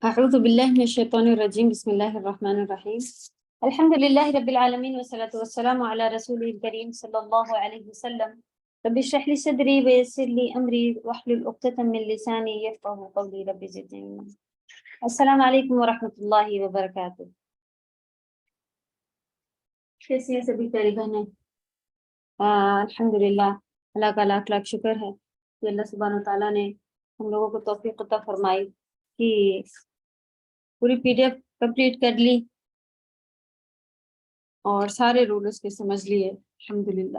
أعوذ بالله من الشيطان الرجيم بسم الله الرحمن الرحيم الحمد لله رب العالمين والصلاة والسلام على رسوله الكريم صلى الله عليه وسلم رب اشرح لي صدري ويسر لي أمري واحلل عقدة من لساني يفقهوا قولي رب زدني علما. السلام علیکم ورحمۃ اللہ وبرکاتہ. کیسی ہیں سبھی پیاری بہنیں؟ الحمد للہ، اللہ کا لاکھ لاکھ شکر ہے کہ اللہ سبحانہ وتعالیٰ نے ہم لوگوں کو توفیق عطا فرمائی کہ پوری پی ڈی ایف کمپلیٹ کر لی اور سارے رول اس کے سمجھ لیے. الحمدللہ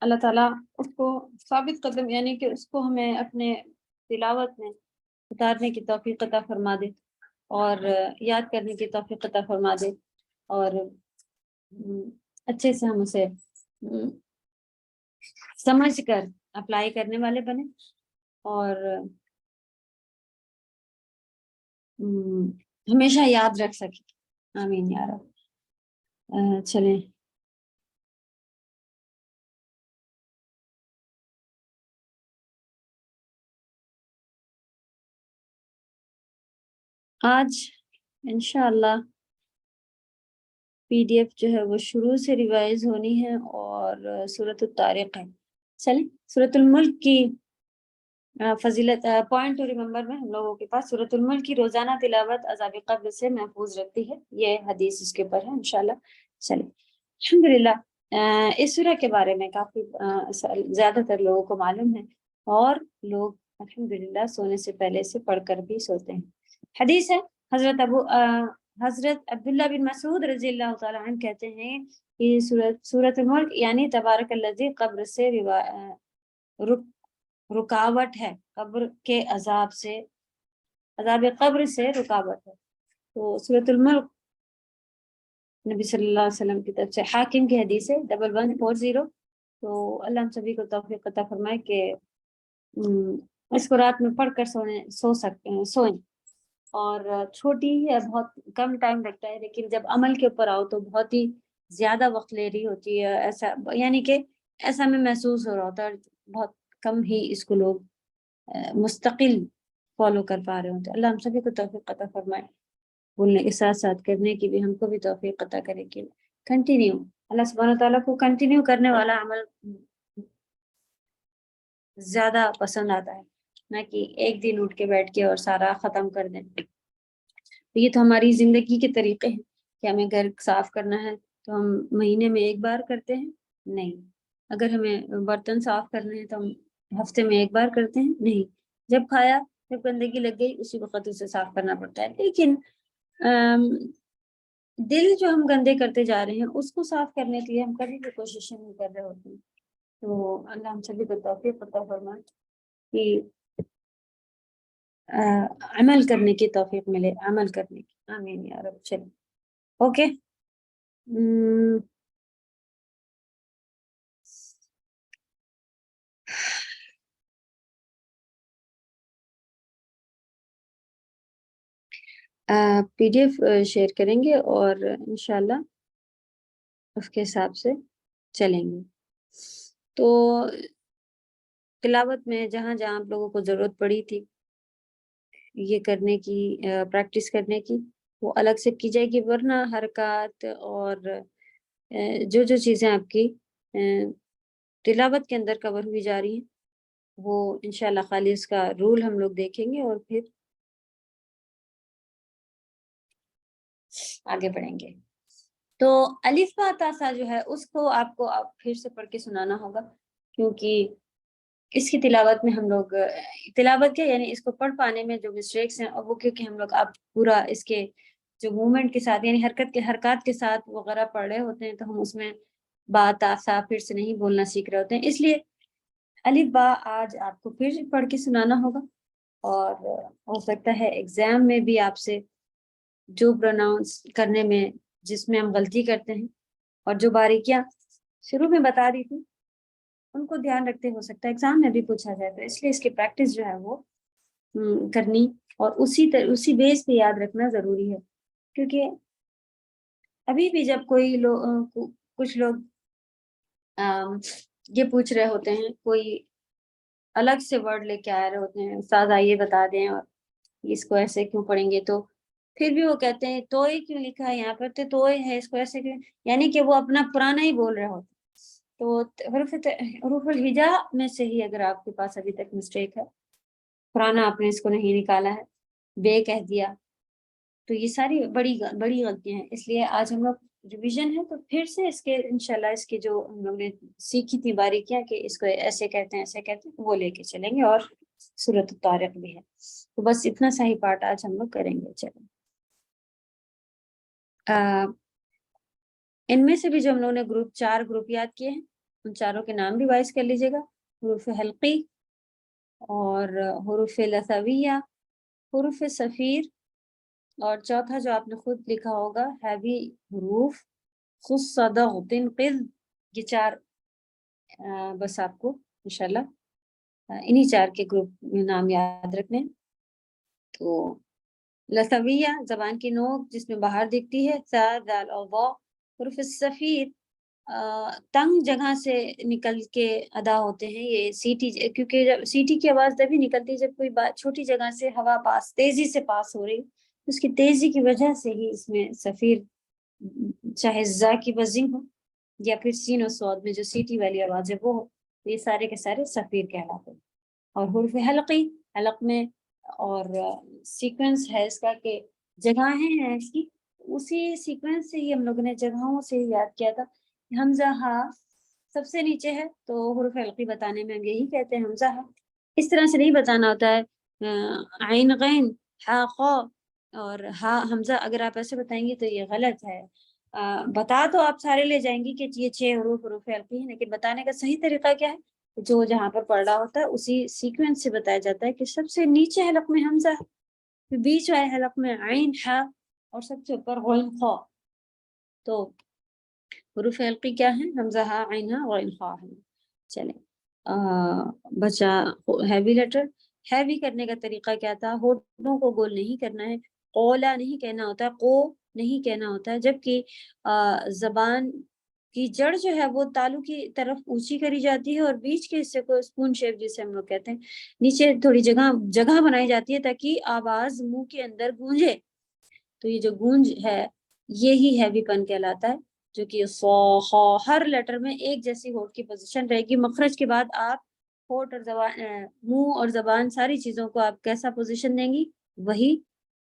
اللہ تعالیٰ اس کو ثابت قدم یعنی کہ اس کو ہمیں اپنے تلاوت میں اتارنے کی توفیق عطا فرما دے اور یاد کرنے کی توفیق عطا فرما دے اور اچھے سے ہم اسے سمجھ کر اپلائی کرنے والے بنے اور ہمیشہ یاد رکھ سکے. آمین یا رب. چلیں آج انشاءاللہ پی ڈی ایف جو ہے وہ شروع سے ریوائز ہونی ہے اور سورۃ الطارق ہے. چلیں سورۃ الملک کی فضیلت پوائنٹ ٹو ریممبر میں ہم لوگوں کے پاس سورۃ الملک کی روزانہ تلاوت عذاب قبر سے محفوظ رکھتی ہے. یہ حدیث اس کے اوپر ہے انشاءاللہ. چلیں الحمدللہ اس سورہ کے بارے میں کافی زیادہ تر لوگوں کو معلوم ہے اور لوگ الحمدللہ سونے سے پہلے سے پڑھ کر بھی سوتے ہیں. حدیث ہے حضرت عبداللہ بن مسعود رضی اللہ تعالیٰ عنہ کہتے ہیں کہ سورۃ الملک یعنی تبارک الذی قبر سے رکاوٹ ہے، قبر کے عذاب قبر سے رکاوٹ ہے. تو سورۃ الملک نبی صلی اللہ علیہ وسلم کی طرف سے حاکم کی حدیث ہے 1140. تو اللہ ہم سبھی کو توفیق عطا فرمائے کہ اس کو رات میں پڑھ کر سوئیں. اور چھوٹی ہے، بہت کم ٹائم لگتا ہے، لیکن جب عمل کے اوپر آؤ تو بہت ہی زیادہ وقت لے رہی ہوتی ہے. ایسا یعنی کہ ایسا میں محسوس ہو رہا ہوتا ہے بہت کم ہی اس کو لوگ مستقل فالو کر پا رہے ہوتے. اللہ ہم سبھی کو توفیق عطا فرمائے، بولنے کے ساتھ ساتھ کرنے کی بھی ہم کو بھی توفیق عطا کرے کہ کنٹینیو اللہ سبحانہ تعالیٰ کو کنٹینیو کرنے والا عمل زیادہ پسند آتا ہے، نہ کہ ایک دن اٹھ کے بیٹھ کے اور سارا ختم کر دیں. یہ تو ہماری زندگی کے طریقے ہیں کہ ہمیں گھر صاف کرنا ہے تو ہم مہینے میں ایک بار کرتے ہیں، نہیں. اگر ہمیں برتن صاف کرنے ہیں تو ہم ہفتے میں ایک بار کرتے ہیں، نہیں. جب کھایا، جب گندگی لگ گئی اسی وقت اسے صاف کرنا پڑتا ہے. لیکن دل جو ہم گندے کرتے جا رہے ہیں اس کو صاف کرنے کے لیے ہم کبھی بھی کوشش نہیں کر رہے ہوتے ہیں. تو اللہ ہم سبھی کو توفیق عطا فرمائے کہ عمل کرنے کی توفیق ملے، عمل کرنے کی. آمین یا رب. چلیں okay. P D F share کریں گے اور انشاءاللہ اس کے حساب سے چلیں گے. تو تلاوت میں جہاں جہاں آپ لوگوں کو ضرورت پڑی تھی یہ کرنے کی، پریکٹس کرنے کی، وہ الگ سے کی جائے گی، ورنہ حرکات اور جو جو چیزیں آپ کی تلاوت کے اندر کور ہوئی جا رہی ہیں وہ انشاءاللہ خالی اس کا رول ہم لوگ دیکھیں گے اور پھر آگے بڑھیں گے. تو الف با تا سا جو ہے اس کو آپ کو پھر سے پڑھ کے سنانا ہوگا، کیونکہ اس کی تلاوت میں ہم لوگ تلاوت کے یعنی اس کو پڑھ پانے میں جو مسٹیکس ہیں اور وہ کیونکہ ہم لوگ اب پورا اس کے جو موومنٹ کے ساتھ یعنی حرکات کے ساتھ وغیرہ پڑھ رہے ہوتے ہیں تو ہم اس میں با تا سا پھر سے نہیں بولنا سیکھ رہے ہوتے ہیں. اس لیے الف با آج آپ کو پھر پڑھ کے سنانا ہوگا اور ہو سکتا ہے ایگزام میں بھی آپ سے جو پروناؤنس کرنے میں جس میں ہم غلطی کرتے ہیں اور جو باریکیاں شروع میں بتا دی تھی ان کو دھیان رکھتے ہو سکتا ہے ایگزام میں بھی پوچھا جائے. تو اس لیے اس کی پریکٹس جو ہے وہ کرنی اور اسی بیس پہ یاد رکھنا ضروری ہے. کیونکہ ابھی بھی جب کچھ لوگ یہ پوچھ رہے ہوتے ہیں، کوئی الگ سے ورڈ لے کے آ رہے ہوتے ہیں، استاد آئیے بتا دیں اور اس کو ایسے کیوں پڑھیں گے، تو پھر بھی وہ کہتے ہیں توئے کیوں لکھا ہے یہاں پر، تو توئے ہے اس کو ایسے کیوں، یعنی کہ وہ اپنا پرانا ہی بول رہے ہوتے. تو حروف الہجا میں سے ہی اگر آپ کے پاس ابھی تک مسٹیک ہے، پرانا آپ نے اس کو نہیں نکالا ہے، بے کہہ دیا، تو یہ ساری بڑی غلطیاں ہیں. اس لیے آج ہم لوگ ریویژن ہے تو پھر سے اس کے انشاءاللہ اس کی جو ہم لوگ نے سیکھی تھی باریکیاں کہ اس کو ایسے کہتے ہیں ایسے کہتے ہیں، وہ لے کے چلیں گے. اور سورۃ الطارق بھی ہے، تو بس اتنا سا ہی پارٹ آج ہم لوگ کریں گے. چلیں ان میں سے بھی جو ہم لوگوں نے چار گروپ یاد کیے ہیں، ان چاروں کے نام بھی وائز کر لیجیے گا. حروف حلقی اور حروف لثویہ، حروف صفیر، اور چوتھا جو آپ نے خود لکھا ہوگا ہیوی حروف، خص صدغ تنقذ. یہ چار بس آپ کو انشاءاللہ انہی چار کے گروپ میں نام یاد رکھنے. تو لثویہ زبان کی نوک جس میں باہر دکھتی ہے، سا دال اور وا. حروف صفیر تنگ جگہ سے نکل کے ادا ہوتے ہیں. یہ سیٹی، کیونکہ جب سیٹی کی آواز تبھی نکلتی ہے جب کوئی چھوٹی جگہ سے ہوا تیزی سے پاس ہو رہی، اس کی تیزی کی وجہ سے ہی اس میں صفیر، چاہے زا کی بزنگ ہو یا پھر سین و صاد میں جو سیٹی والی آواز ہے وہ ہو، تو یہ سارے کے سارے صفیر کہلاتے ہیں. اور حروف حلقی، حلق میں اور سیکوینس ہے اس کا کہ جگہیں ہیں اس کی، اسی سیکوینس سے ہی ہم لوگوں نے جگہوں سے ہی یاد کیا تھا. حمزہ ہا سب سے نیچے ہے تو حروف حلقی بتانے میں ہم یہی کہتے ہیں حمزہ ہا. اس طرح سے نہیں بتانا ہوتا ہے عین غین ہا خا اور ہا حمزہ. اگر آپ ایسے بتائیں گے تو یہ غلط ہے. بتا تو آپ سارے لے جائیں گی کہ یہ 6 حروف حلقی ہیں، لیکن بتانے کا صحیح طریقہ کیا ہے؟ جو جہاں پر پڑھ رہا ہوتا ہے اسی سیکوینس سے بتایا جاتا ہے کہ سب سے نیچے حلق میں حمزہ، بیچ والے حلق میں عین ہا، اور سب سے اوپر غین خا. تو حروف حلقی کیا ہیں؟ حمزہ ہا، عین ہا، غین خا ہے. چلیں بچا ہیوی لیٹر. ہیوی کرنے کا طریقہ کیا تھا؟ ہونٹوں کو گول نہیں کرنا ہے، قولا نہیں کہنا ہوتا ہے، قو نہیں کہنا ہوتا ہے، جبکہ زبان کی جڑ جو ہے وہ تالو کی طرف اونچی کری جاتی ہے اور بیچ کے حصے کو اسپون شیپ جسے ہم لوگ کہتے ہیں نیچے تھوڑی جگہ بنائی جاتی ہے تاکہ آواز منہ کے اندر گونجے. تو یہ جو گونج ہے یہی ہیوی پن کہلاتا ہے، جو کہ ہر لیٹر میں ایک جیسی ہونٹ کی پوزیشن رہے گی. مخرج کے بعد آپ ہونٹ اور زبان، منہ اور زبان، ساری چیزوں کو آپ کیسا پوزیشن دیں گی؟ وہی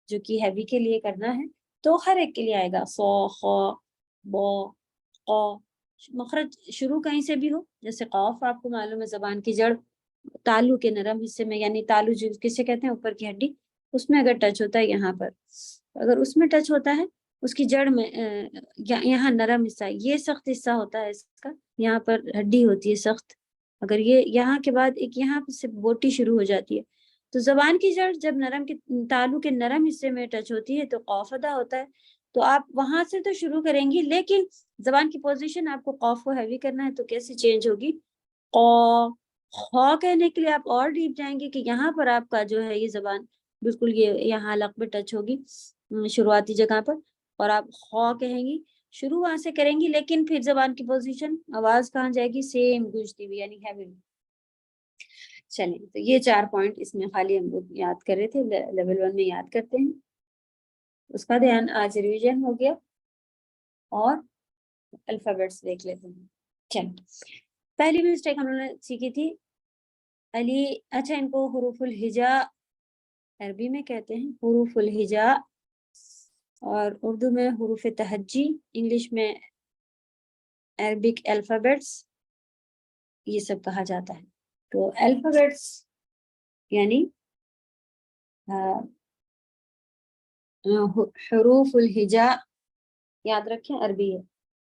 جو کہ ہیوی کے لیے کرنا ہے. تو ہر ایک کے لیے آئے گا سو، خو، بو، قو. مخرج شروع کہیں سے بھی ہو، جیسے قاف آپ کو معلوم ہے زبان کی جڑ تالو کے نرم حصے میں، یعنی تالو جو کسے کہتے ہیں اوپر کی ہڈی، اس میں اگر ٹچ ہوتا ہے یہاں پر، اگر اس میں ٹچ ہوتا ہے اس کی جڑ میں یہاں نرم حصہ، یہ سخت حصہ ہوتا ہے اس کا، یہاں پر ہڈی ہوتی ہے سخت. اگر یہ یہاں کے بعد ایک یہاں سے بوٹی شروع ہو جاتی ہے، تو زبان کی جڑ جب نرم کے تالو کے نرم حصے میں ٹچ ہوتی ہے تو قاف ادا ہوتا ہے. تو آپ وہاں سے تو شروع کریں گی، لیکن زبان کی پوزیشن آپ کو قاف کو ہیوی کرنا ہے تو کیسے چینج ہوگی؟ قا. خا کہنے کے لیے آپ اور ڈیپ جائیں گے کہ یہاں پر آپ کا جو ہے یہ زبان بالکل یہ یہاں حلق پہ ٹچ ہوگی شروعاتی جگہ پر، اور آپ خا کہیں گی، شروع وہاں سے کریں گی، لیکن پھر زبان کی پوزیشن آواز کہاں جائے گی؟ سیم گونجتی ہوئی، یعنی ہیوی. چلیں تو یہ 4 پوائنٹ اس میں خالی ہم لوگ یاد کر رہے تھے، لیول 1 میں یاد کرتے ہیں، اس کا دھیان آج ریویژن ہو گیا. اور الفابیٹس دیکھ لیتے ہیں. چلیں پہلی مسٹیک ہم نے سیکھی تھی علی. اچھا ان کو حروف الہجا عربی میں کہتے ہیں حروف الہجا، اور اردو میں حروف تہجی، انگلش میں عربک الفابیٹس، یہ سب کہا جاتا ہے. تو الفابیٹس یعنی حروف الہجا یاد رکھیں عربی ہے،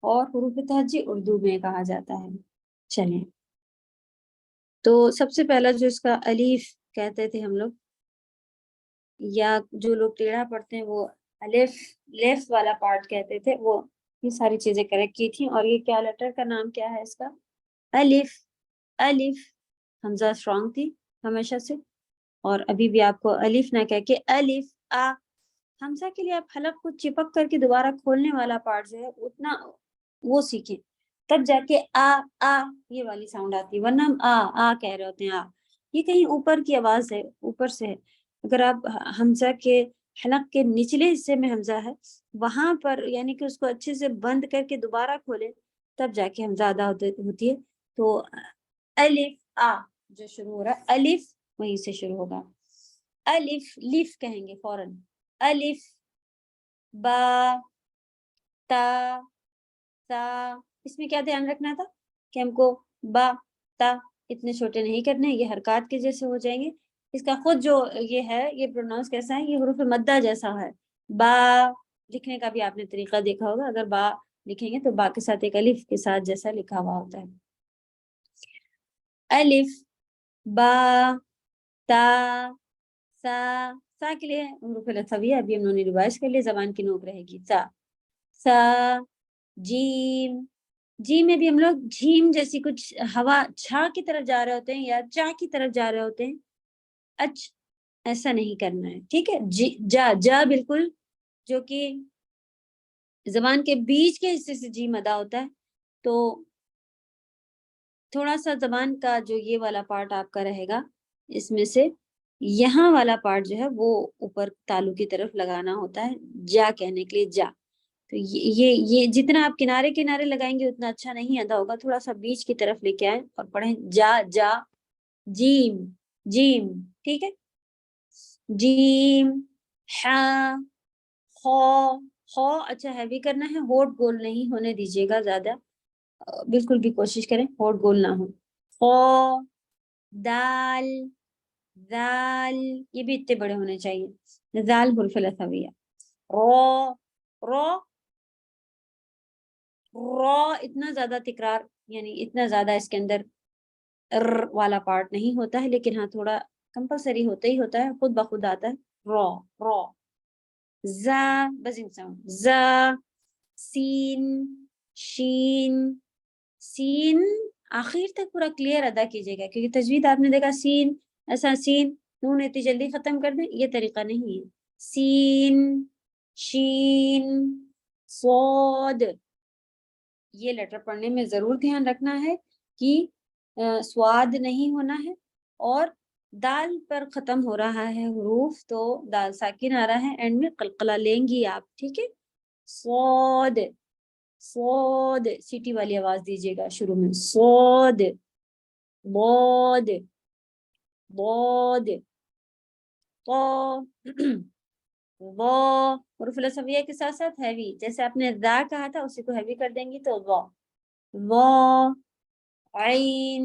اور حروف تہجی اردو میں کہا جاتا ہے. چلیں تو سب سے پہلا جو اس کا الف کہتے تھے ہم لوگ، یا جو لوگ ٹیڑھا پڑھتے ہیں وہ الف لیفٹ والا پارٹ کہتے تھے، وہ یہ ساری چیزیں کریکٹ کی تھی. اور یہ کیا لیٹر کا نام کیا ہے اس کا؟ الف. الف حمزہ اسٹرانگ تھی ہمیشہ سے، اور ابھی بھی آپ کو الف نہ کہہ کے الف آ. حمزہ کے لیے آپ حلق کو چپک کر کے دوبارہ کھولنے والا پارٹ جو ہے اتنا وہ سیکھیں، تب جا کے آ یہ والی ساؤنڈ آتی ہے، ورنہ ہم آ کہہ رہے ہوتے ہیں. یہ کہیں اوپر کی آواز ہے، اوپر سے ہے. اگر آپ حمزہ کے حلق کے نچلے حصے میں حمزہ ہے، وہاں پر یعنی کہ اس کو اچھے سے بند کر کے دوبارہ کھولیں تب جا کے حمزہ ادا ہوتی ہے. تو الف آ جو شروع ہو رہا ہے الف وہیں سے شروع ہوگا. الف لف کہیں گے فوراً. الف با تا تا. اس میں کیا دھیان رکھنا تھا کہ ہم کو با تا اتنے چھوٹے نہیں کرنے، یہ حرکات کے جیسے ہو جائیں گے. اس کا خود جو یہ ہے یہ پروناؤنس کیسا ہے، یہ حروف مدہ جیسا ہے. با لکھنے کا بھی آپ نے طریقہ دیکھا ہوگا، اگر با لکھیں گے تو با کے ساتھ ایک الف کے ساتھ جیسا لکھا ہوا ہوتا ہے. الف با تا سا. سا کے لیے حروف لثویہ ابھی ہم نے ریوائز کر لیے، زبان کی نوک رہے گی سا. سا جیم. جیم میں بھی ہم لوگ جھیم جیسی کچھ ہوا چھا کی طرف جا رہے ہوتے ہیں یا چا کی طرف جا رہے ہوتے ہیں. اچ ایسا نہیں کرنا ہے، ٹھیک ہے. جی جا جا بالکل جو کہ زبان کے بیچ کے حصے سے جیم ادا ہوتا ہے. تو تھوڑا سا زبان کا جو یہ والا پارٹ آپ کا رہے گا، اس میں سے یہاں والا پارٹ جو ہے وہ اوپر تالو کی طرف لگانا ہوتا ہے جا کہنے کے لیے جا. تو یہ جتنا آپ کنارے کنارے لگائیں گے اتنا اچھا نہیں ادا ہوگا. تھوڑا سا بیچ کی طرف لے کے آئیں اور پڑھیں جا جا جیم جیم. ٹھیک ہے. جیم ہا خو خو. اچھا ہیوی کرنا ہے، ہونٹ گول نہیں ہونے دیجیے گا زیادہ، بالکل بھی کوشش کریں ہونٹ گول نہ ہو. خو دال دال یہ بھی اتنے بڑے ہونے چاہیے. دال حرف لثویہ. رو رو رو اتنا زیادہ تکرار یعنی اتنا زیادہ اس کے اندر والا پارٹ نہیں ہوتا ہے، لیکن ہاں تھوڑا کمپلسری ہوتا ہی ہوتا ہے، خود بخود آتا ہے. رو رو. زا بزنگ ساؤنڈ. زا سین شین. سین آخر تک پورا کلیئر ادا کیجیے گا، کیونکہ تجوید آپ نے دیکھا سین ایسا سین نون اتنی جلدی ختم کر دیں، یہ طریقہ نہیں ہے. سین شین صاد. یہ لیٹر پڑھنے میں ضرور دھیان رکھنا ہے کہ سواد نہیں ہونا ہے، اور دال پر ختم ہو رہا ہے حروف تو دال ساکن آ رہا ہے، اینڈ میں قلقلہ لیں گی آپ. ٹھیک ہے. صاد صاد سیٹی والی آواز دیجیے گا شروع میں. صاد بود بود تو وہ حروف لثویہ کے ساتھ ساتھ ہیوی، جیسے آپ نے دا کہا تھا اسی کو ہیوی کر دیں گی تو وہ عین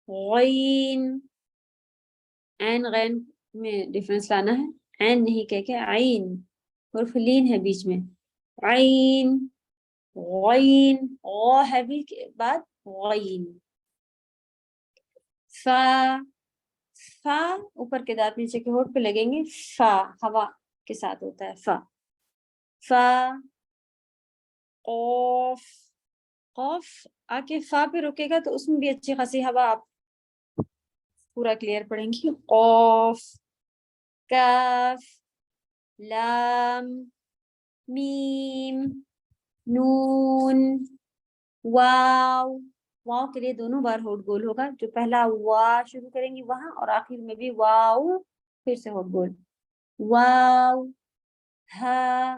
غین. عین غین میں ڈفرنس لانا ہے، عین نہیں کہہ کے عین. حرف لین ہے بیچ میں. عین غین او ہیوی کے بعد غین. فا فا اوپر کے دانت نیچے کے ہونٹ پہ لگیں گے. فا ہوا کے ساتھ ہوتا ہے. فا فا قوف قوف آ کے فا پہ رکے گا تو اس میں بھی اچھی خاصی ہوا آپ پورا کلیئر پڑھیں گی. قوف کاف لام میم نون واو. واو کے لیے دونوں بار ہونٹ گول ہوگا، جو پہلا وا شروع کریں گی وہاں اور آخر میں بھی واو پھر سے ہونٹ گول. واو ہا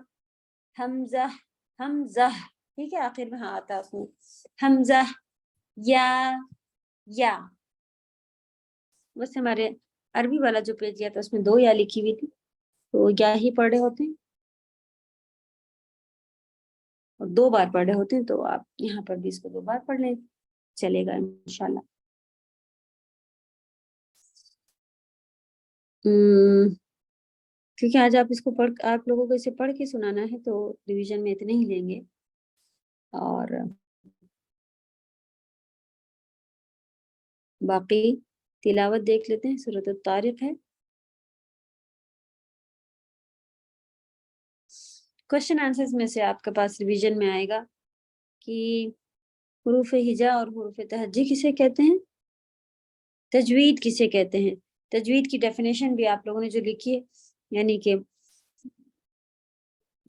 حمزہ حمزہ. ٹھیک ہے. آخر میں ہاں آتا ہے اس میں. حمزہ یا. بس ہمارے عربی والا جو پیج گیا تھا اس میں 2 یا لکھی ہوئی تھی تو یا ہی پڑھے ہوتے ہیں اور 2 بار پڑھے ہوتے ہیں، تو آپ یہاں پر بھی اس کو 2 بار پڑھ لیں چلے گا انشاءاللہ. کیونکہ آج آپ اس کو آپ لوگوں کو اسے پڑھ کے سنانا ہے تو ڈویژن میں اتنے ہی لیں گے. اور باقی تلاوت دیکھ لیتے ہیں. سورۃ الطارق ہے. کوشچن آنسرز میں سے آپ کے پاس ریویژن میں آئے گا کہ حروف ہجا اور حروف تہجی کسے کہتے ہیں، تجوید کسے کہتے ہیں. تجوید کی ڈیفینیشن بھی آپ لوگوں نے جو لکھی ہے، یعنی کہ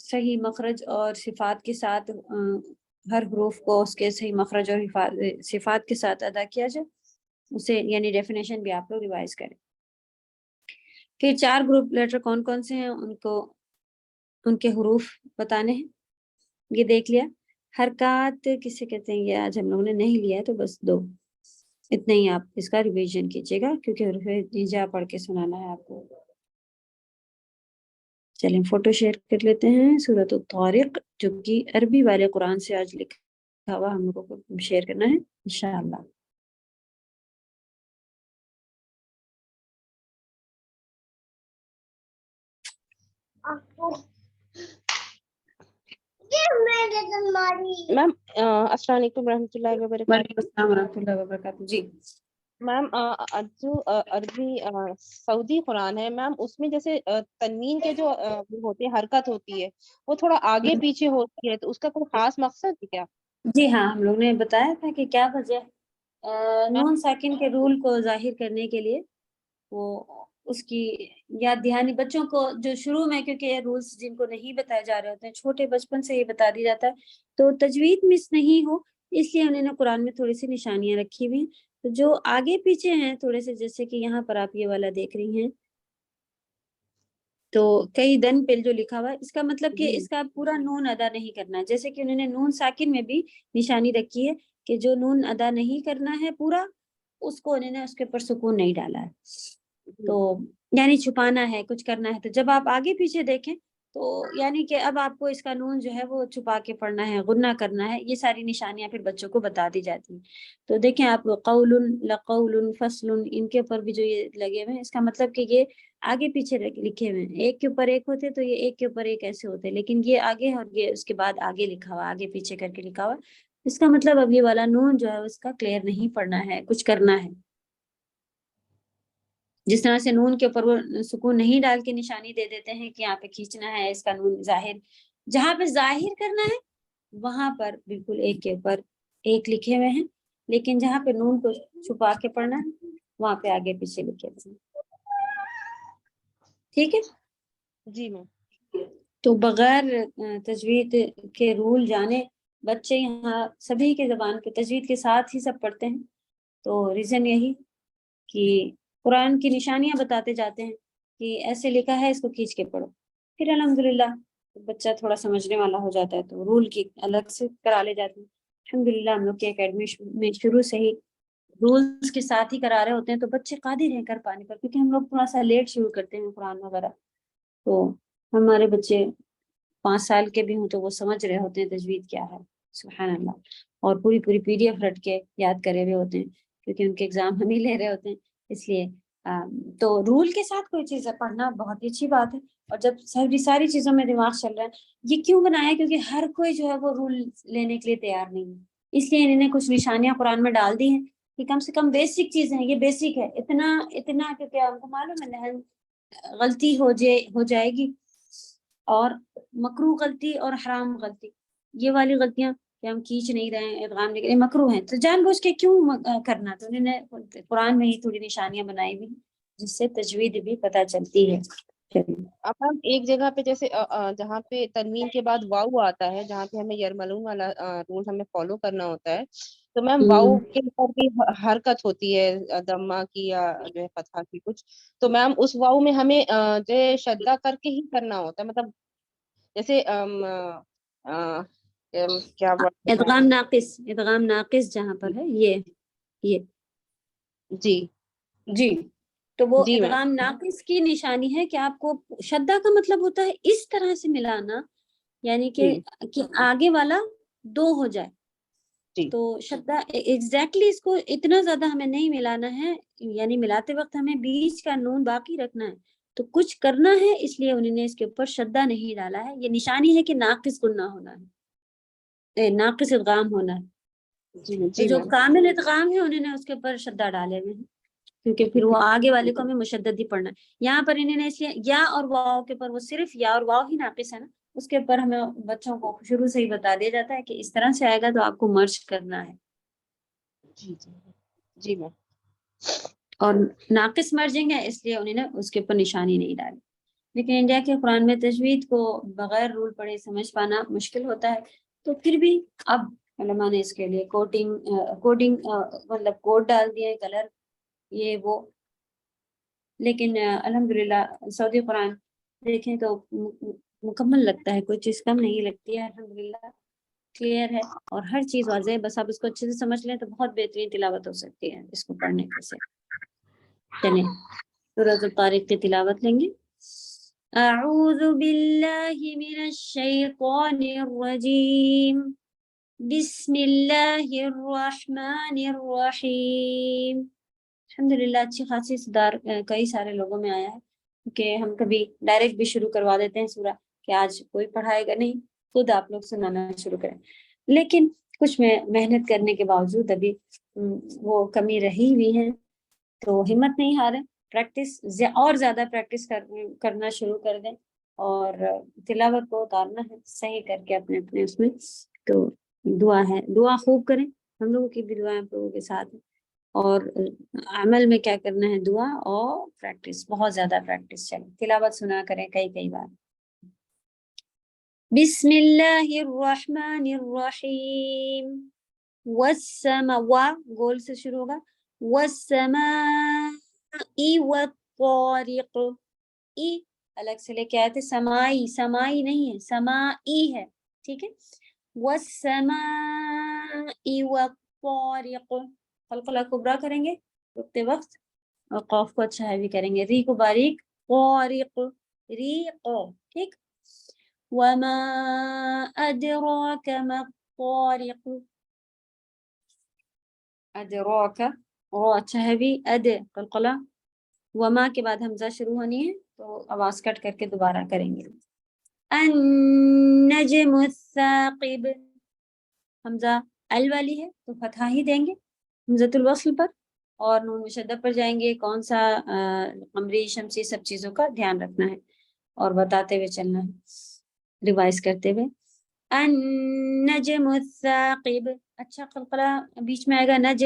صحیح مخرج اور صفات کے ساتھ ہر حروف کو اس کے صحیح مخرج اور صفات کے ساتھ ادا کیا جائے، اسے یعنی ڈیفینیشن بھی آپ لوگ ریوائز کریں. پھر 4 گروپ لیٹر کون کون سے ہیں ان کے حروف بتانے ہیں، یہ دیکھ لیا۔ حرکات کسے کہتے ہیں یہ آج ہم لوگوں نے نہیں لیا ہے، تو بس 2 اتنا ہی آپ اس کا ریویژن کیجیے گا، کیونکہ حروف ہجا پڑھ کے سنانا ہے آپ کو۔ چلیں فوٹو شیئر کر لیتے ہیں سورۃ الطارق، جو کہ عربی والے قرآن سے آج لکھا ہوا ہم لوگوں کو شیئر کرنا ہے انشاءاللہ۔ میم السلام علیکم ورحمۃ اللہ وبرکاتہ۔ وعلیکم السلام ورحمۃ اللہ وبرکاتہ۔ جی میم جو عربی سعودی قرآن ہے میم، اس میں جیسے تنوین کے جو ہوتے ہیں حرکت ہوتی ہے وہ تھوڑا آگے پیچھے ہوتی ہے، تو اس کا کوئی خاص مقصد ہے کیا؟ جی ہاں، ہم لوگ نے بتایا تھا کہ کیا وجہ نون ساکن کے رول کو ظاہر کرنے کے لیے، وہ اس کی یاد دہانی بچوں کو جو شروع میں، کیونکہ یہ رولز جن کو نہیں بتائے جا رہے ہوتے ہیں چھوٹے بچپن سے یہ بتا دیا جاتا ہے تو تجوید مس نہیں ہو، اس لیے انہوں نے قرآن میں تھوڑی سی نشانیاں رکھی ہوئی ہیں۔ تو جو آگے پیچھے ہیں تھوڑے سے، جیسے کہ یہاں پر آپ یہ والا دیکھ رہی ہیں، تو کئی دن پہ جو لکھا ہوا ہے، اس کا مطلب کہ اس کا پورا نون ادا نہیں کرنا ہے، جیسے کہ انہوں نے نون ساکن میں بھی نشانی رکھی ہے کہ جو نون ادا نہیں کرنا ہے پورا، اس کو انہوں نے اس کے اوپر سکون نہیں ڈالا ہے، تو یعنی چھپانا ہے، کچھ کرنا ہے۔ تو جب آپ آگے پیچھے دیکھیں تو یعنی کہ اب آپ کو اس کا نون جو ہے وہ چھپا کے پڑھنا ہے، غنہ کرنا ہے، یہ ساری نشانیاں پھر بچوں کو بتا دی جاتی ہیں۔ تو دیکھیں آپ قول، لقول، فصل، ان کے اوپر بھی جو یہ لگے ہوئے ہیں، اس کا مطلب کہ یہ آگے پیچھے لکھے ہوئے ہیں، ایک کے اوپر ایک ہوتے تو یہ ایک کے اوپر ایک ایسے ہوتے، لیکن یہ آگے اور یہ اس کے بعد آگے لکھا ہوا، آگے پیچھے کر کے لکھا ہوا، اس کا مطلب اب یہ والا نون جو ہے اس کا کلیئر نہیں پڑھنا ہے، کچھ کرنا ہے۔ جس طرح سے نون کے اوپر وہ سکون نہیں ڈال کے نشانی دے دیتے ہیں کہ یہاں پہ کھینچنا ہے، اس کا نون ظاہر، جہاں پہ ظاہر کرنا ہے وہاں پر بالکل ایک کے اوپر ایک لکھے ہوئے ہیں، لیکن جہاں پہ نون کو چھپا کے پڑھنا ہے وہاں پہ آگے پیچھے لکھے ہوئے ہیں۔ ٹھیک ہے جی میم۔ تو بغیر تجوید کے رول جانے بچے یہاں سبھی کے زبان کے تجوید کے ساتھ ہی سب پڑھتے ہیں، تو ریزن یہی کہ قرآن کی نشانیاں بتاتے جاتے ہیں کہ ایسے لکھا ہے، اس کو کھینچ کے پڑھو، پھر الحمدللہ بچہ تھوڑا سمجھنے والا ہو جاتا ہے تو رول کی الگ سے کرا لے جاتے ہیں۔ الحمدللہ ہم لوگ کے اکیڈمی میں شروع سے ہی رولز کے ساتھ ہی کرا رہے ہوتے ہیں، تو بچے قادر ہیں کر پانے پر، کیونکہ ہم لوگ تھوڑا سا لیٹ شروع کرتے ہیں قرآن وغیرہ، تو ہمارے بچے 5 سال کے بھی ہوں تو وہ سمجھ رہے ہوتے ہیں تجوید کیا ہے، سبحان اللہ، اور پوری پی ڈی ایف رٹ کے یاد کرے ہوئے ہوتے ہیں، کیونکہ ان کے ایگزام ہم ہی لے رہے ہوتے ہیں، اس لیے تو رول کے ساتھ کوئی چیز پڑھنا بہت ہی اچھی بات ہے۔ اور جب ساری چیزوں میں دماغ چل رہا ہے، یہ کیوں بنایا؟ کیونکہ ہر کوئی جو ہے وہ رول لینے کے لیے تیار نہیں ہے، اس لیے انہوں نے کچھ نشانیاں قرآن میں ڈال دی ہیں کہ کم سے کم بیسک چیزیں ہیں، یہ بیسک ہے، اتنا کیونکہ آپ کو معلوم ہے لہن غلطی ہو جائے گی، اور مکروہ غلطی اور حرام غلطی، یہ والی غلطیاں کہ ہم کھینچ نہیں رہے ہیں، ادغام نہیں کریں، مکروہ ہیں، تو جان بوجھ کے کیوں کرنا؟ تو انہوں نے قرآن میں ہی تھوڑی نشانیاں بنائی ہوئی جس سے تجوید بھی پتہ چلتی ہے۔ اب ہم ایک جگہ پہ جیسے جہاں پہ تنوین کے بعد واو آتا ہے، جہاں پہ ہمیں یرملون والا رول ہمیں فالو کرنا ہوتا ہے، تو میم واو کے اوپر بھی حرکت ہوتی ہے دمہ کی یا جو ہے فتحہ کی کچھ، تو میم اس واو میں ہمیں جو ہے شدہ کر کے ہی کرنا ہوتا ہے، مطلب جیسے کیا ادغام ناقص جہاں پر ہے یہ جی جی، تو وہ جی میم ادغام ناقص کی نشانی ہے کہ آپ کو شدہ کا مطلب ہوتا ہے اس طرح سے ملانا، یعنی کہ آگے والا 2 ہو جائے، جی تو شدہ ایگزیکٹلی اس کو اتنا زیادہ ہمیں نہیں ملانا ہے، یعنی ملاتے وقت ہمیں بیچ کا نون باقی رکھنا ہے، تو کچھ کرنا ہے، اس لیے انہوں نے اس کے اوپر شدہ نہیں ڈالا ہے، یہ نشانی ہے کہ ناقص گناہ ہونا ہے، ناقص ادغام ہونا ہے۔ جی تو جی جو میم کامل ادغام ہے انہوں نے اس کے اوپر شدہ ڈالے ہوئے ہیں، کیونکہ پھر وہ آگے والے کو ہمیں مشدد ہی پڑھنا ہے۔ یہاں پر انہوں نے اس لیے یا اور واو کے اوپر، وہ صرف یا اور واو ہی ناقص ہے نا، اس کے اوپر ہمیں بچوں کو شروع سے ہی بتا دیا جاتا ہے کہ اس طرح سے آئے گا تو آپ کو مرج کرنا ہے، جی جی جی میم اور ناقص مرجنگ ہے اس لیے انہوں نے اس کے اوپر نشانی نہیں ڈالی۔ لیکن انڈیا کے قرآن میں تجوید کو بغیر رول پڑھے سمجھ پانا مشکل ہوتا ہے، تو پھر بھی اب علماء نے اس کے لیے کوڈنگ مطلب کوڈ ڈال دیے، کلر یہ وہ، لیکن الحمدللہ سعودی قرآن دیکھیں تو مکمل لگتا ہے، کوئی چیز کم نہیں لگتی ہے، الحمدللہ کلیئر ہے اور ہر چیز واضح ہے، بس آپ اس کو اچھے سے سمجھ لیں تو بہت بہترین تلاوت ہو سکتی ہے اس کو پڑھنے سے۔ چلیں سورۃ الطارق کی تلاوت لیں گے۔ اعوذ باللہ من الشیطان الرجیم، بسم اللہ الرحمن الرحیم۔ الحمدللہ اچھی خاصی صدار کئی سارے لوگوں میں آیا ہے کہ ہم کبھی ڈائریکٹ بھی شروع کروا دیتے ہیں سورہ کہ آج کوئی پڑھائے گا نہیں، خود آپ لوگ سنانا شروع کریں، لیکن کچھ میں محنت کرنے کے باوجود ابھی وہ کمی رہی ہوئی ہے، تو ہمت نہیں ہاریں، پریکٹس اور زیادہ پریکٹس کرنا شروع کر دیں اور تلاوت کو اتارنا ہے صحیح کر کے اپنے اپنے اس میں۔ تو دعا ہے، دعا خوب کریں، ہم لوگوں کی بھی دعائیں آپ لوگوں کے ساتھ ہیں، اور عمل میں کیا کرنا ہے، دعا اور پریکٹس، بہت زیادہ پریکٹس۔ چلیں تلاوت سنا کریں کئی بار۔ بسم اللہ الرحمن الرحیم، والسماء گول سے شروع ہوگا، والسماء والطارق، ای الگ سے لے کے آئے تھے، سمائی، سمائی نہیں ہے، سمائی ہے، ٹھیک ہے، والسماء والطارق، قلقلہ کبرا کریں گے رکتے وقت اور قوف کو اچھا ہے بھی کریں گے، ری کو باریک، طارق، ریق، ٹھیک، وما ادراک ما الطارق، ادراک، او اچھا ہے بھی، اد قلقلہ، وما کے بعد حمزہ شروع ہونی ہے تو آواز کٹ کر کے دوبارہ کریں گے، النجم الثاقب، حمزہ ال والی ہے تو فتحہ ہی دیں گے حمزۃ الوصل پر، اور نون مشدد پر جائیں گے، کون سا قمری شمسی سب چیزوں کا دھیان رکھنا ہے اور بتاتے ہوئے چلنا ہے، ریوائز کرتے ہوئے۔ النجم الثاقب، اچھا قلقلہ بیچ میں آئے گا، نج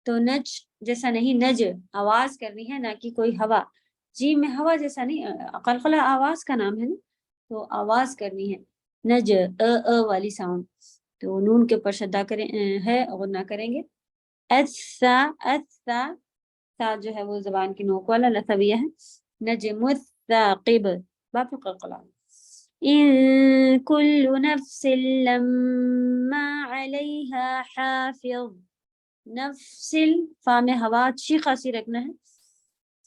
تو نج جیسا نہیں، نج آواز کرنی ہے نہ کہ کوئی ہوا، جی میں ہوا جیسا نہیں، قلقلہ آواز کا نام ہے نا، تو آواز کرنی ہے، نج والی ساؤنڈ، تو نون کے اوپر شدہ کریں ہے اور نہ کریں گے، الثا، الثا، تا جو ہے وہ زبان کی نوک والا لثویہ ہے، نجم الثاقب، باپ قلقلہ، ان کل نفس لما علیہا حافظ، نفس فا میں ہوا اچھی خاصی رکھنا ہے،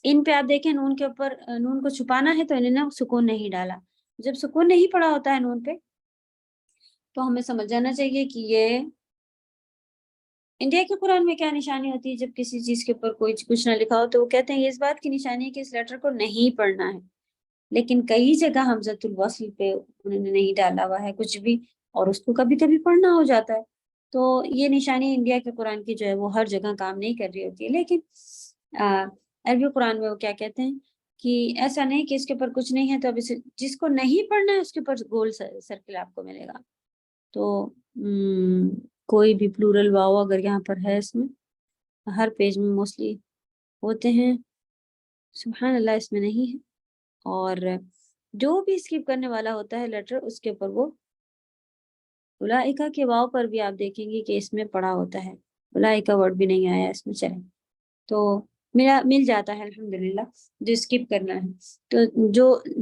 ان پہ آپ دیکھیں نون کے اوپر نون کو چھپانا ہے تو انہوں نے سکون نہیں ڈالا، جب سکون نہیں پڑا ہوتا ہے نون پہ تو ہمیں سمجھ جانا چاہیے کہ یہ انڈیا کے قرآن میں کیا نشانی ہوتی ہے، جب کسی چیز کے اوپر کوئی کچھ نہ لکھا ہو تو وہ کہتے ہیں یہ اس بات کی نشانی ہے کہ اس لیٹر کو نہیں پڑھنا ہے، لیکن کئی جگہ حمزۃ الوصل پہ انہوں نے نہیں ڈالا ہوا ہے کچھ بھی، اور اس کو کبھی کبھی پڑھنا ہو جاتا ہے، تو یہ نشانی انڈیا کے قرآن کی جو ہے وہ ہر جگہ کام نہیں کر رہی ہوتی ہے، لیکن عربی قرآن میں وہ کیا کہتے ہیں کہ ایسا نہیں کہ اس کے اوپر کچھ نہیں ہے تو اب اسے جس کو نہیں پڑھنا ہے اس کے اوپر گول سرکل آپ کو ملے گا، تو کوئی بھی پلورل واو اگر یہاں پر ہے، اس میں ہر پیج میں موسٹلی ہوتے ہیں، سبحان اللہ اس میں نہیں ہے، اور جو بھی اسکپ کرنے والا ہوتا ہے لیٹر اس کے اوپر وہ اولائکا کے واو پر بھی آپ دیکھیں گے کہ اس میں پڑا ہوتا ہے، اولائکا ورڈ بھی نہیں آیا اس میں، چلیں تو مل جاتا ہے الحمدللہ، جو اسکپ کرنا ہے تو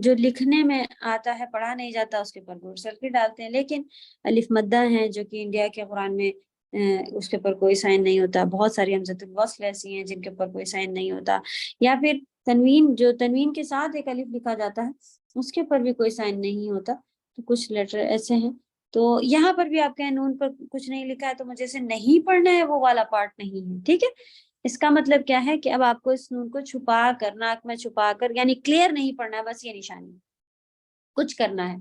جو لکھنے میں آتا ہے پڑھا نہیں جاتا اس کے اوپر گول سرکل ڈالتے ہیں، لیکن الف مدہ ہیں جو کہ انڈیا کے قرآن میں اس کے اوپر کوئی سائن نہیں ہوتا، بہت ساری حمزۃ الوصل ایسی ہیں جن کے اوپر کوئی سائن نہیں ہوتا، یا پھر تنوین، جو تنوین کے ساتھ ایک الف لکھا جاتا ہے اس کے اوپر بھی کوئی سائن نہیں ہوتا، تو کچھ لیٹر ایسے ہیں، تو یہاں پر بھی آپ کہیں نون پر کچھ نہیں لکھا ہے تو مجھے سے نہیں پڑھنا ہے، وہ والا پارٹ نہیں ہے، ٹھیک ہے، اس کا مطلب کیا ہے کہ اب آپ کو اس نون کو چھپا کر، ناک میں چھپا کر، یعنی کلیئر نہیں پڑھنا ہے، بس یہ نشانی کچھ کرنا ہے،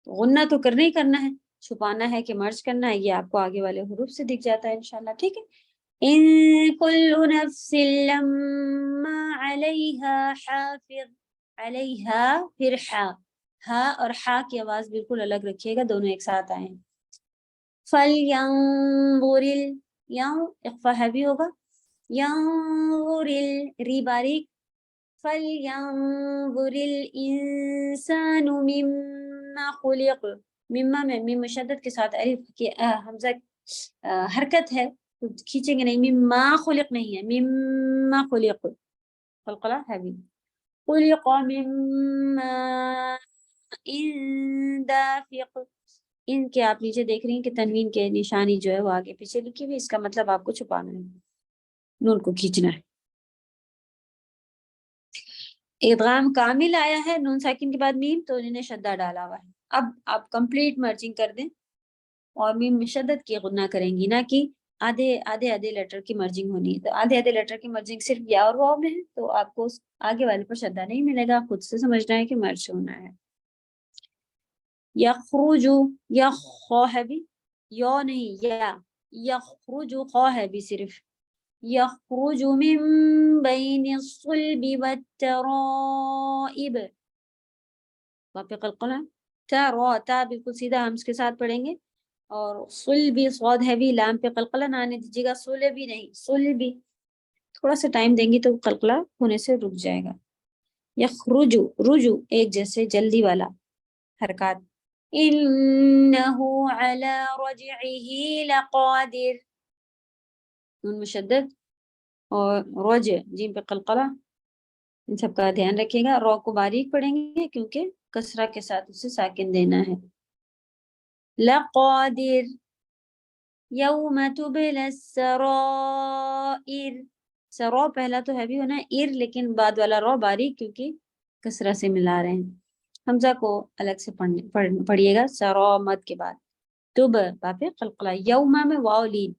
غنہ تو کرنا ہی کرنا ہے، چھپانا ہے کہ مرج کرنا ہے، یہ آپ کو آگے والے حروف سے دکھ جاتا ہے انشاءاللہ، ٹھیک ہے، ان کل نفس لما علیہا حافظ، علیہا پھر ہا اور ہا کی آواز بالکل الگ رکھیے گا، دونوں ایک ساتھ آئے ہیں، فَلْيَنظُرِ اخفا ہے بھی ہوگا، ينظر ری باریک، فَلْيَنظُرِ الْإِنسَانُ مِمَّا خُلِقَ، مما میں میم مشدد کے ساتھ الف کی حمزہ حرکت ہے تو کھینچیں گے نہیں، مما خلق نہیں ہے، مما خلق، قلقلہ ہے بھی، خلق من ماء دافق. ان کے آپ نیچے دیکھ رہی ہیں کہ تنوین کے نشانی جو ہے وہ آگے پیچھے لکھی ہوئی، اس کا مطلب آپ کو چھپانا ہے، نون کو کھینچنا ہے. ادغام کامل آیا ہے نون ساکن کے بعد میم، تو انہوں نے شدہ ڈالا ہوا ہے. اب آپ کمپلیٹ مرجنگ کر دیں اور میم میں شدت کی غنہ کریں گی، نہ کہ آدھے لیٹر کی مرجنگ ہونی ہے. تو آدھے لیٹر کی مرجنگ صرف یا اور واو میں ہے، تو آپ کو آگے والے پر شدہ نہیں ملے گا، خود سے سمجھنا ہے کہ مرج ہونا ہے. یخرج، یا خو ہے بھی، یو نہیں یا، یخرج خو ہے بھی صرف. یخرج من بین الصلب والترائب. واپس قلقلہ تا رو تا بالکل سیدھا ہم اس کے ساتھ پڑھیں گے، اور صلبی صاد ہے بھی، لام پہ قلقلہ نہ آنے دیجیے گا، صلبی نہیں صلبی. تھوڑا سا ٹائم دیں گی تو قلقلہ ہونے سے رک جائے گا. یخرجو، رجو ایک جیسے جلدی والا حرکات. انہو علی رجعہ لقادر، نون مشدد اور رج جیم پہ قلقلہ، ان سب کا دھیان رکھیے گا. رو کو باریک پڑھیں گے کیونکہ کسرہ کے ساتھ اسے ساکن دینا ہے. لقادر، یوم تبلی السرائر. سرو پہلا تو ہے بھی ہونا ہے ار، لیکن بعد والا رو باریک کیونکہ کسرہ سے ملا رہے ہیں. حمزہ کو الگ سے پڑھیے گا سرو مد کے بعد. تب باپے قلقلہ. یوم میں واو لین،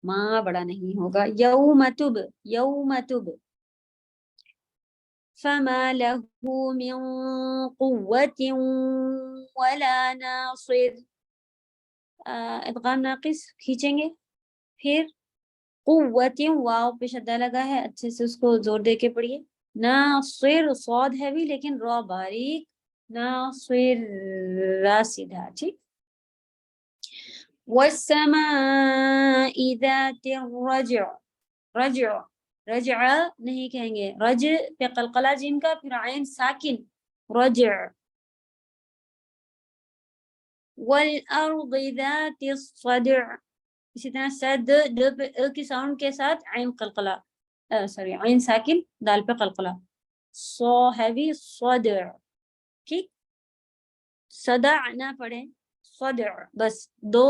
ماں بڑا نہیں ہوگا. یوم تب، یوم تب. فما له من قوة ولا ناصر. ادغام ناقص کھینچیں گے، پھر قوت واو پہ شدہ لگا ہے، اچھے سے اس کو زور دے کے پڑھیے. ناصر صاد ہے بھی لیکن رو باریک، ناصر را سیدھا. ٹھیک. والسماء ذات الرجع. رجع، رجع نہیں کہیں گے، رج پہ قلقلہ جیم کا، پھر عین ساکن رجع. والارض ذات الصدع. اسی طرح سد د پہ کی ساؤنڈ کے ساتھ عین قلقلہ، سوری عین ساکن دال پہ قلقلہ. سو ہیوی صدع. ٹھیک. صدع نہ پڑھیں، صدع بس. دو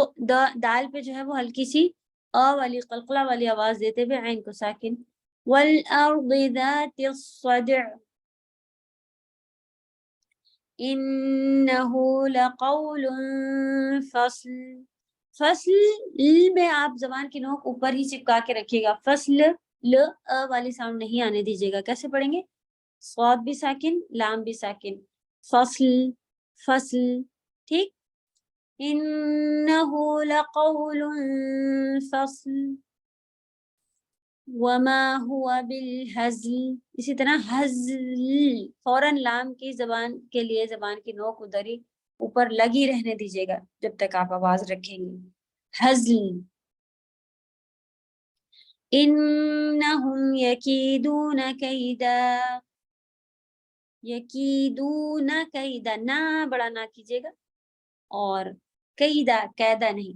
دال پہ جو ہے وہ ہلکی سی والی قلقلہ والی آواز دیتے ہوئے عین کو ساکن. والارض ذات الصدع انہ لقول فصل. فصل میں آپ زبان کی نوک اوپر ہی چپکا کے رکھیے گا. فصل ل والی ساؤنڈ نہیں آنے دیجیے گا. کیسے پڑھیں گے؟ صاد بھی ساکن، لام بھی ساکن. فصل، فصل. ٹھیک. انہ لقول فصل وما هو بالہزل. اسی طرح ہزل فوراً لام کی زبان کے لیے زبان کی نوک ادھر ہی اوپر لگی رہنے دیجیے گا جب تک آپ آواز رکھیں گے. ہزل. انہم یکیدون کیدا. یکیدون کیدا، نہ بڑا نہ کیجیے گا، اور کیدا قیدا نہیں.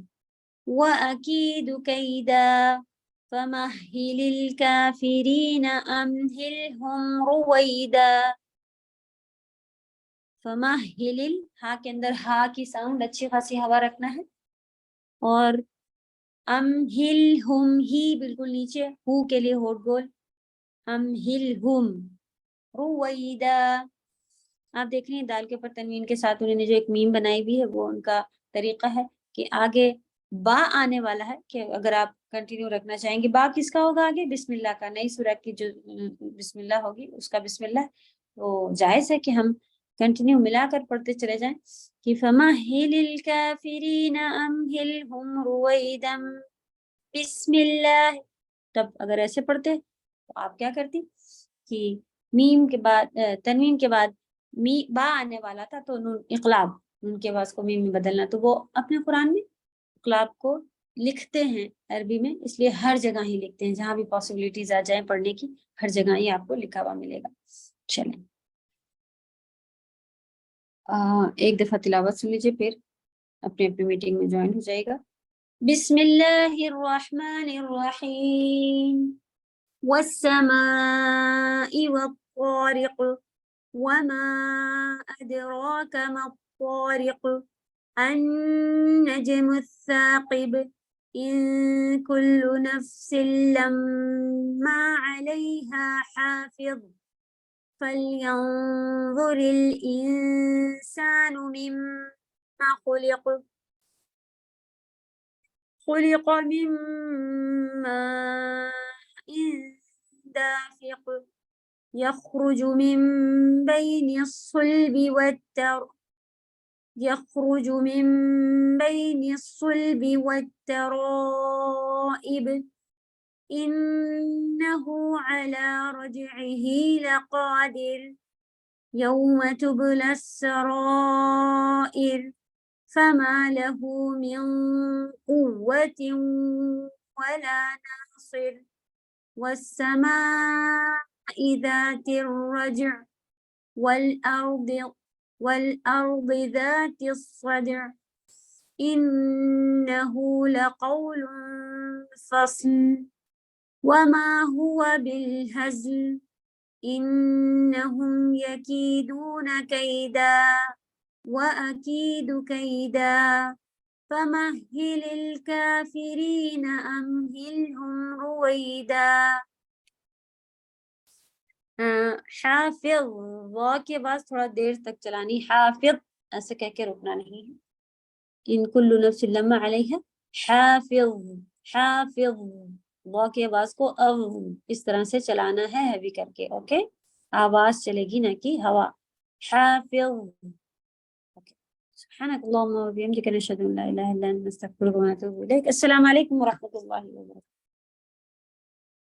وَأَكِيدُ كَيْدًا فَمَهِّلِ الْكَافِرِينَ أَمْهِلْهُمْ رُوَيْدًا. فَمَهِّلِ ہا کے اندر ہا کی ساؤنڈ اچھی خاصی ہوا رکھنا ہے، اور أَمْهِلْهُمْ ہی بالکل نیچے، ہو کے لیے ہوٹ گول. أَمْهِلْهُمْ رُوَيْدًا. آپ دیکھ رہے ہیں دال کے اوپر تنوین کے ساتھ انہوں نے جو ایک میم بنائی بھی ہے، وہ ان کا طریقہ ہے کہ آگے با آنے والا ہے، کہ اگر آپ کنٹینیو رکھنا چاہیں گے. با کس کا ہوگا آگے؟ بسم اللہ کا. نئی سورہ کی جو بسم اللہ ہوگی اس کا بسم اللہ. تو جائز ہے کہ ہم کنٹینیو ملا کر پڑھتے چلے جائیں کہ فَمَهِّلِ الْكَافِرِينَ أَمْهِلْهُمْ رُوَيْدًا بسم اللہ. تب اگر ایسے پڑھتے تو آپ کیا کرتی کہ میم کے بعد تنوین کے بعد با آنے والا تھا تو نون اقلاب، نون کے بعد کو میم میں بدلنا. تو وہ اپنے قرآن میں اقلاب کو لکھتے ہیں عربی میں، اس لیے ہر جگہ ہی لکھتے ہیں، جہاں بھی پاسبلٹیز آ جائیں پڑھنے کی ہر جگہ ہی آپ کو لکھا ہوا ملے گا. چلیں ایک دفعہ تلاوت سن لیجیے، پھر اپنے اپنے میٹنگ میں جوائن ہو جائے گا. بسم اللہ الرحمن الرحیم والسماء الطارق وما أدراك ما الطارق النجم الثاقب إن كل نفس لما عليها حافظ فلينظر الإنسان مما خلق من ماء دافق يخرج من بين الصلب والترائب إنه على رجعه لقادر يوم تبلى السرائر فما له من قوة ولا ناصر والسماء ذات الرجع والأرض ذات الصدع إنه لقول فصل وما هو بالهزل إنهم يكيدون كيدا وأكيد كيدا فمهل الكافرين أمهلهم رويدا. حافظ وا کے بعد تھوڑا دیر تک چلانی، حافظ ایسے کہہ کے رکنا نہیں ہے. ان کل نفس لما علیہ حافظ، حافظ وا کے آواز کو اس طرح سے چلانا ہے ہیوی کر کے. اوکے آواز چلے گی نہ کہ ہوا. حافظ. سبحانك اللهم وبحمدك نشهد ان لا اله الا انت نستغفرك ونتوب اليك. السلام علیکم ورحمۃ اللہ وبرکاتہ.